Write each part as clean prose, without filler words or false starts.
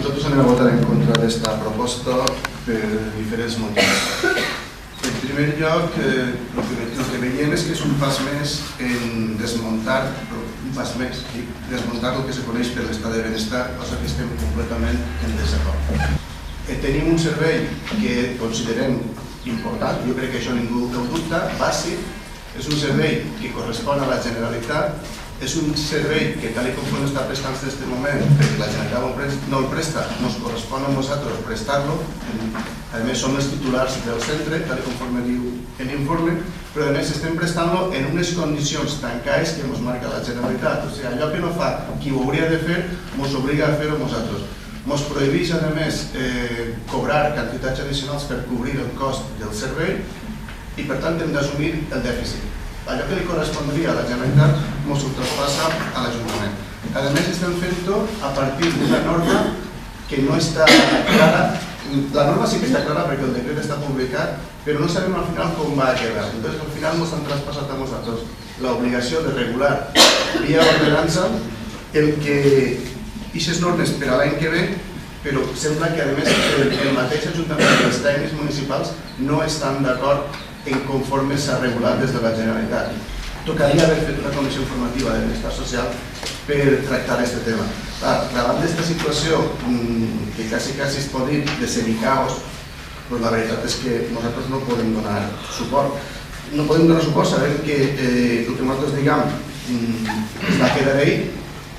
Nosaltres anem a votar en contra d'esta proposta per diferents motius. En primer lloc, el que veiem és que és un pas més en desmuntar el que se coneix per l'estat de benestar, cosa que estem completament en desacord. Tenim un servei que considerem important, jo crec que això ningú ho dubta, bàsic, és un servei que correspon a la Generalitat, és un servei que tal com està prestant en aquest moment, perquè la Generalitat no el presta, ens correspon a nosaltres prestar-lo, a més som els titulars del centre, tal com diu l'informe, però a més estem prestant-lo en unes condicions tancades que ens marca la Generalitat, o sigui, allò que no fa qui ho hauria de fer, ens obliga a fer-ho nosaltres. Ens prohibeix, a més, cobrar quantitats addicionals per cobrir el cost del servei i, per tant, hem d'assumir el dèficit. Allò que li correspondria a la Generalitat ens ho traspassa a l'Ajuntament. A més, estem fent-ho a partir d'una norma que no està clara. La norma sí que està clara perquè el decret està publicat, però no sabem al final com va quedar. Llavors, al final ens han traspassat a nosaltres l'obligació de regular via ordenança el que aquestes normes per a l'any que ve, però sembla que, a més, el mateix Ajuntament i els tècnics municipals no estan d'acord en conforme s'ha regulat des de la Generalitat. Tocaria haver fet una comissió informativa de benestar social per tractar aquest tema. Davant d'aquesta situació, que quasi es pot dir de semicaos, la veritat és que nosaltres no podem donar suport. No podem donar suport sabent que el que nosaltres diguem es va quedar ahí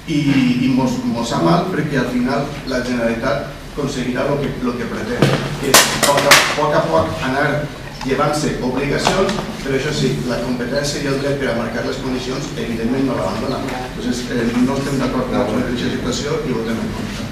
i ens sap mal perquè al final la Generalitat aconseguirà el que pretén, que és a poc anar llevant-se obligacions, però això sí, la competència i el dret per a marcar les condicions evidentment no l'abandonen. No estem d'acord amb aquesta situació i votem en contra.